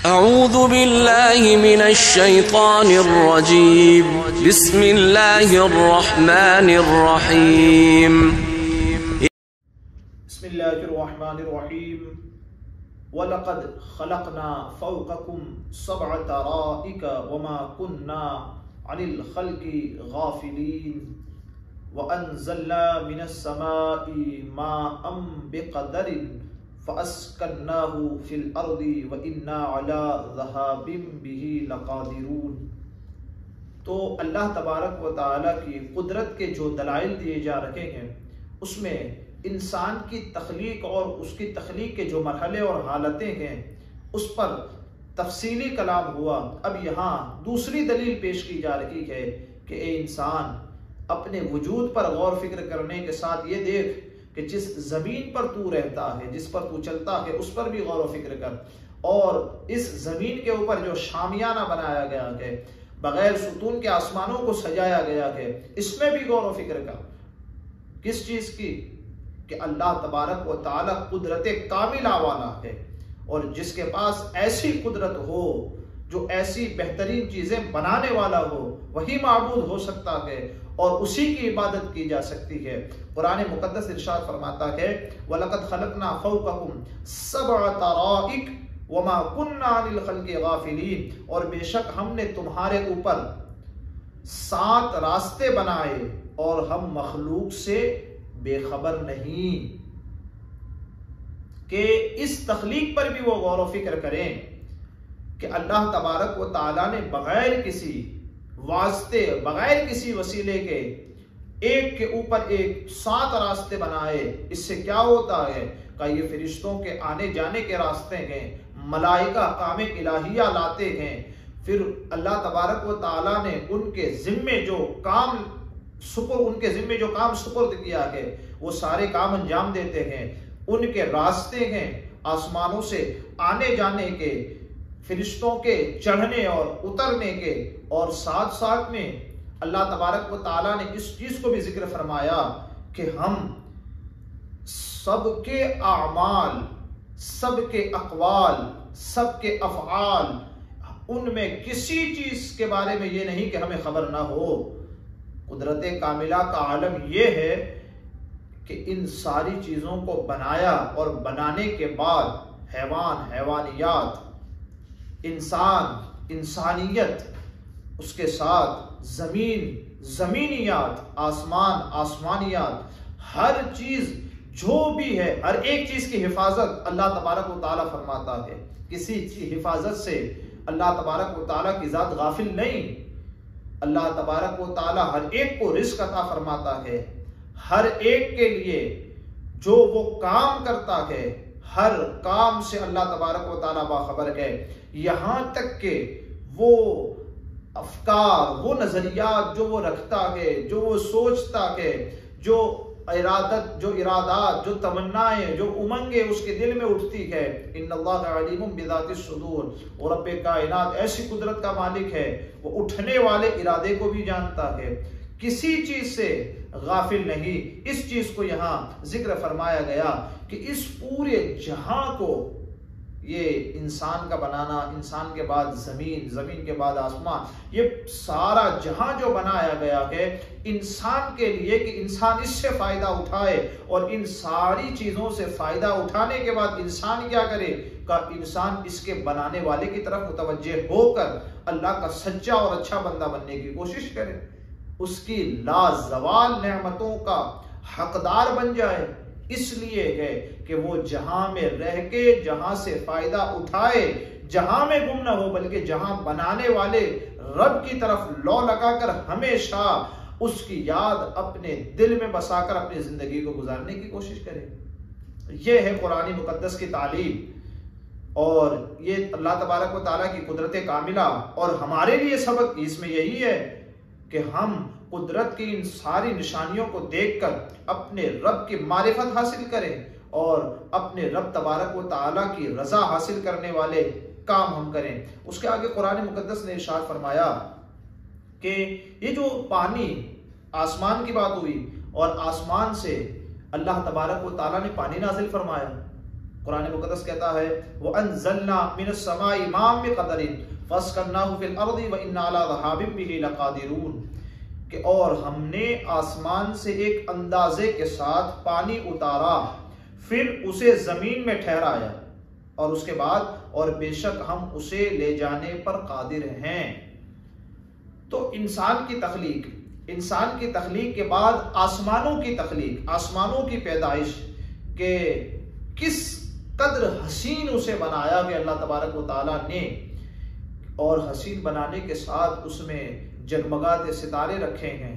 اعوذ باللہ من الشیطان الرجیم بسم اللہ الرحمن الرحیم بسم اللہ الرحمن الرحیم وَلَقَدْ خَلَقْنَا فَوْقَكُمْ سَبْعَ طَرَائِقَ وَمَا كُنَّا عَنِ الْخَلْقِ غَافِلِينَ وَأَنزَلْنَا مِنَ السَّمَاءِ مَاءً بِقَدَرٍ فَأَسْكَنَّاهُ فِي الْأَرْضِ وَإِنَّا عَلَى ذَهَابٍ بِهِ لَقَادِرُونَ۔ تو اللہ تبارک و تعالیٰ کی قدرت کے جو دلائل دیے جا رکھے ہیں اس میں انسان کی تخلیق اور اس کی تخلیق کے جو مرحلے اور حالتیں ہیں اس پر تفصیلی کلام ہوا۔ اب یہاں دوسری دلیل پیش کی جا رہی ہے کہ اے انسان، اپنے وجود پر غور فکر کرنے کے ساتھ یہ دیکھ کہ جس زمین پر تو رہتا ہے، جس پر تو چلتا ہے، اس پر بھی غور و فکر کر، اور اس زمین کے اوپر جو شامیانہ بنایا گیا ہے، بغیر ستون کے آسمانوں کو سجایا گیا ہے، اس میں بھی غور و فکر کر۔ کس چیز کی؟ کہ اللہ تبارک و تعالی قدرت کاملہ والا ہے، اور جس کے پاس ایسی قدرت ہو، جو ایسی بہترین چیزیں بنانے والا ہو، وہی معبود ہو سکتا ہے اور اسی کی عبادت کی جا سکتی ہے۔ قرآن مقدس ارشاد فرماتا ہے وَلَقَدْ خَلَقْنَا فَوْقَكُمْ سَبْعَ طَرَائِقَ وَمَا كُنَّا عَنِ الْخَلْقِ غَافِلِينَ، اور بے شک ہم نے تمہارے اوپر 7 راستے بنائے اور ہم مخلوق سے بے خبر نہیں۔ کہ اس تخلیق پر بھی وہ غور و فکر کریں کہ اللہ تبارک و تعالیٰ نے بغیر کسی واسطے، بغیر کسی وسیلے کے ایک کے اوپر ایک 7 راستے بنائے۔ اس سے کیا ہوتا ہے کہ یہ فرشتوں کے آنے جانے کے راستے ہیں، ملائکہ کام الہیہ لاتے ہیں، پھر اللہ تبارک و تعالیٰ نے ان کے ذمے جو کام سپرد کیا ہے وہ سارے کام انجام دیتے ہیں۔ ان کے راستے ہیں آسمانوں سے آنے جانے کے، فرشتوں کے چڑھنے اور اترنے کے، اور ساتھ ساتھ میں اللہ تبارک و تعالیٰ نے اس چیز کو بھی ذکر فرمایا کہ ہم سب کے اعمال، سب کے اقوال، سب کے افعال، ان میں کسی چیز کے بارے میں یہ نہیں کہ ہمیں خبر نہ ہو۔ قدرت کاملہ کا عالم یہ ہے کہ ان ساری چیزوں کو بنایا، اور بنانے کے بعد حیوان، حیوانیات، انسان، انسانیت، اس کے ساتھ زمین، زمینیات، آسمان، آسمانیات، ہر چیز جو بھی ہے، ہر ایک چیز کی حفاظت اللہ تبارک و تعالیٰ فرماتا ہے۔ کسی چیز حفاظت سے اللہ تبارک و تعالیٰ کی ذات غافل نہیں۔ اللہ تبارک و تعالیٰ ہر ایک کو رزق عطا فرماتا ہے، ہر ایک کے لیے جو وہ کام کرتا ہے، ہر کام سے اللہ تبارک و تعالیٰ باخبر ہے، یہاں تک کہ وہ افکار، وہ نظریات جو وہ رکھتا ہے، جو وہ سوچتا ہے، جو ارادات، جو تمنائیں، جو امنگیں اس کے دل میں اٹھتی ہے، ان اللہ علیم بذات الصدور، اور رب کائنات ایسی قدرت کا مالک ہے، وہ اٹھنے والے ارادے کو بھی جانتا ہے، کسی چیز سے غافل نہیں۔ اس چیز کو یہاں ذکر فرمایا گیا کہ اس پورے جہاں کو، یہ انسان کا بنانا، انسان کے بعد زمین، زمین کے بعد آسمان، یہ سارا جہاں جو بنایا گیا ہے انسان کے لیے کہ انسان اس سے فائدہ اٹھائے، اور ان ساری چیزوں سے فائدہ اٹھانے کے بعد انسان کیا کرے کہ انسان اس کے بنانے والے کی طرف متوجہ ہو کر اللہ کا سچا اور اچھا بندہ بننے کی کوشش کرے، اس کی لازوال نعمتوں کا حقدار بن جائے۔ اس لیے ہے کہ وہ جہاں میں رہ کے جہاں سے فائدہ اٹھائے، جہاں میں گم نہ ہو، بلکہ جہاں بنانے والے رب کی طرف لو لگا کر ہمیشہ اس کی یاد اپنے دل میں بسا کر اپنی زندگی کو گزارنے کی کوشش کرے۔ یہ ہے قرآن مقدس کی تعلیم، اور یہ اللہ تبارک و تعالیٰ کی قدرت کاملہ، اور ہمارے لیے سبق اس میں یہی ہے کہ ہم قدرت کی ان ساری نشانیوں کو دیکھ کر اپنے رب کی معرفت حاصل کریں، اور اپنے رب تبارک و تعالیٰ کی رضا حاصل کرنے والے کام ہم کریں۔ اس کے آگے قرآن مقدس نے ارشاد فرمایا کہ یہ جو پانی، آسمان کی بات ہوئی، اور آسمان سے اللہ تبارک و تعالیٰ نے پانی نازل فرمایا۔ قرآن مقدس کہتا ہے وَأَنزَلْنَا مِنَ السَّمَاءِ مَاءً بِقَدَرٍ فَأَسْكَنَّاهُ فِي الْأَرْضِ وَإِنَّا عَلَىٰ ذَهَابٍ بِهِ لَقَادِرُونَ کہ اور ہم نے آسمان سے ایک اندازے کے ساتھ پانی اتارا، پھر اسے زمین میں ٹھہرایا، اور اس کے بعد اور بے شک ہم اسے لے جانے پر قادر ہیں۔ تو انسان کی تخلیق کے بعد آسمانوں کی تخلیق، آسمانوں کی پیدائش، کہ کس قدر حسین اسے بنایا کہ اللہ تبارک و تعالیٰ نے، اور حسین بنانے کے ساتھ اس میں جگمگاتے ستارے رکھے ہیں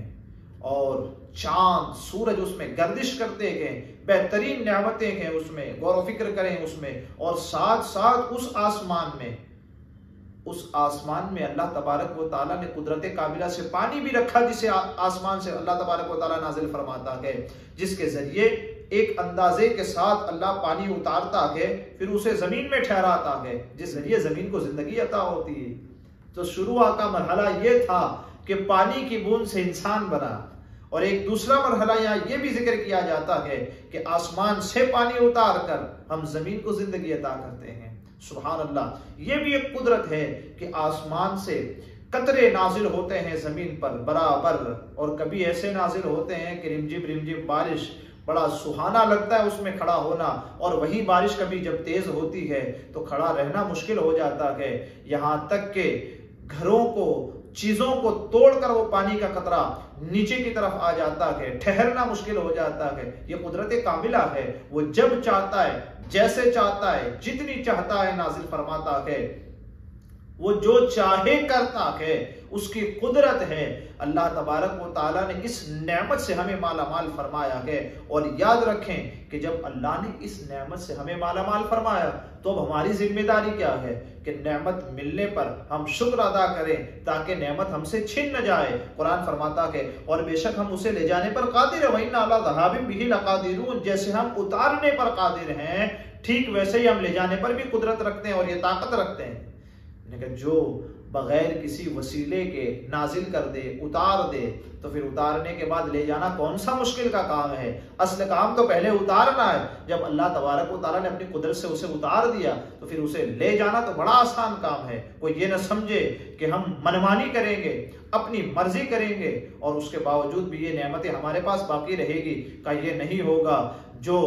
اور چاند سورج اس میں گردش کرتے ہیں، بہترین نعمتیں ہیں اس میں، غور و فکر کریں اس میں، اور ساتھ ساتھ اس آسمان میں اللہ تبارک و تعالیٰ نے قدرت کاملہ سے پانی بھی رکھا، جسے آسمان سے اللہ تبارک و تعالیٰ نازل فرماتا ہے، جس کے ذریعے ایک اندازے کے ساتھ اللہ پانی اتارتا ہے، پھر اسے زمین میں ٹھہراتا ہے، جس ذریعے زمین کو زندگی عطا ہوتی ہے۔ تو شروع کا مرحلہ یہ تھا کہ پانی کی بوند سے انسان بنا، اور ایک دوسرا مرحلہ یہاں یہ بھی ذکر کیا جاتا ہے کہ آسمان سے پانی اتار کر ہم زمین کو زندگی عطا کرتے ہیں۔ سبحان اللہ، یہ بھی ایک قدرت ہے کہ آسمان سے قطرے نازل ہوتے ہیں زمین پر برابر، اور کبھی ایسے نازل ہوتے ہیں کہ رمجم رمجم بارش، بڑا سہانا لگتا ہے اس میں کھڑا ہونا، اور وہی بارش کبھی جب تیز ہوتی ہے تو کھڑا رہنا مشکل ہو جاتا ہے، یہاں تک کہ گھروں کو، چیزوں کو توڑ کر وہ پانی کا قطرہ نیچے کی طرف آ جاتا ہے، ٹھہرنا مشکل ہو جاتا ہے۔ یہ قدرت کاملہ ہے، وہ جب چاہتا ہے، جیسے چاہتا ہے، جتنی چاہتا ہے نازل فرماتا ہے، وہ جو چاہے کرتا ہے، اس کی قدرت ہے۔ اللہ تبارک و تعالیٰ نے اس نعمت سے ہمیں مالا مال فرمایا ہے، اور یاد رکھیں کہ جب اللہ نے اس نعمت سے ہمیں مالا مال فرمایا تو اب ہماری ذمہ داری کیا ہے کہ نعمت ملنے پر ہم شکر ادا کریں تاکہ نعمت ہم سے چھن نہ جائے۔ قرآن فرماتا ہے اور بے شک ہم اسے لے جانے پر قادر ہیں، وَإِنَّا عَلَىٰ ذَهَابٍ بِهِ لَقَادِرُونَ، جیسے ہم اتارنے پر قادر ہیں ٹھیک ویسے ہی ہم لے جانے پر بھی قدرت رکھتے ہیں اور یہ طاقت رکھتے ہیں۔ لیکن جو بغیر کسی وسیلے کے نازل کر دے، اتار دے، تو پھر اتارنے کے بعد لے جانا کون سا مشکل کا کام ہے؟ اصل کام تو پہلے اتارنا ہے۔ جب اللہ تبارک و تعالیٰ نے اپنی قدرت سے اسے اتار دیا تو پھر اسے لے جانا تو بڑا آسان کام ہے۔ کوئی یہ نہ سمجھے کہ ہم منمانی کریں گے، اپنی مرضی کریں گے، اور اس کے باوجود بھی یہ نعمتیں ہمارے پاس باقی رہے گی، کہ یہ نہیں ہوگا۔ جو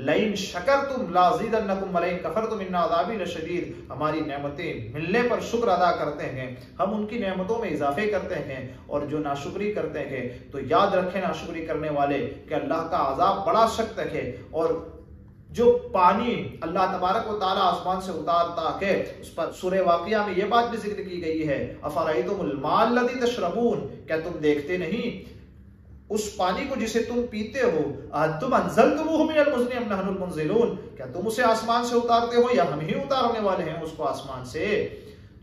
لئن شکرتم لازیدنکم ولئن کفرتم ان عذابی لشدید، ہماری نعمتیں ملنے پر شکر ادا کرتے ہیں، ہم ان کی نعمتوں میں اضافے کرتے ہیں، اور جو ناشکری کرتے ہیں تو یاد رکھیں ناشکری کرنے والے کہ اللہ کا عذاب بڑا سخت ہے۔ اور جو پانی اللہ تبارک و تعالیٰ آسمان سے اتارتا ہے، اس پر سورہ واقعہ میں یہ بات بھی ذکر کی گئی ہے، افرأیتم الماء الذی تشربون، کیا تم دیکھتے نہیں اس پانی کو جسے تم پیتے ہو، انتم انزلتموہ من المزن ام نحن المنزلون، کیا تم اسے آسمان سے اتارتے ہو یا ہم ہی اتارنے والے ہیں اس کو آسمان سے؟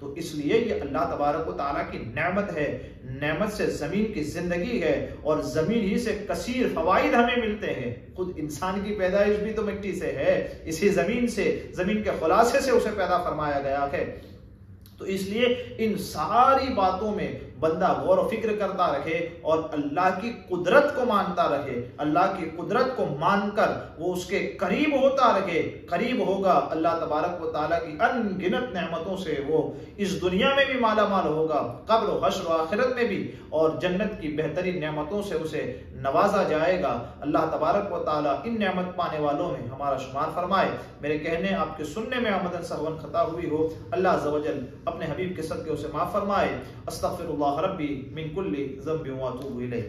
تو اس لیے یہ اللہ تبارک و تعالیٰ کی نعمت ہے، نعمت سے زمین کی زندگی ہے، اور زمین ہی سے کثیر فوائد ہمیں ملتے ہیں۔ خود انسان کی پیدائش بھی تو مٹی سے ہے، اسی زمین سے، زمین کے خلاصے سے اسے پیدا فرمایا گیا ہے۔ تو اس لیے ان ساری باتوں میں بندہ غور و فکر کرتا رہے اور اللہ کی قدرت کو مانتا رہے، اللہ کی قدرت کو مان کر وہ اس کے قریب ہوتا رہے، قریب ہوگا اللہ تبارک و تعالیٰ کی ان گنت نعمتوں سے، وہ اس دنیا میں بھی مالا مال ہوگا، قبر و حشر و آخرت میں بھی، اور جنت کی بہترین نعمتوں سے اسے نوازا جائے گا۔ اللہ تبارک و تعالیٰ ان نعمت پانے والوں میں ہمارا شمار فرمائے۔ میرے کہنے آپ کے سننے میں آمدن سہون خطا ہوئی ہو، اللہ عز و جل اپنے حبیب کے صدقے اسے معاف فرمائے۔ استغفر اللہ ربی من کل ذنب واتوب الیہ۔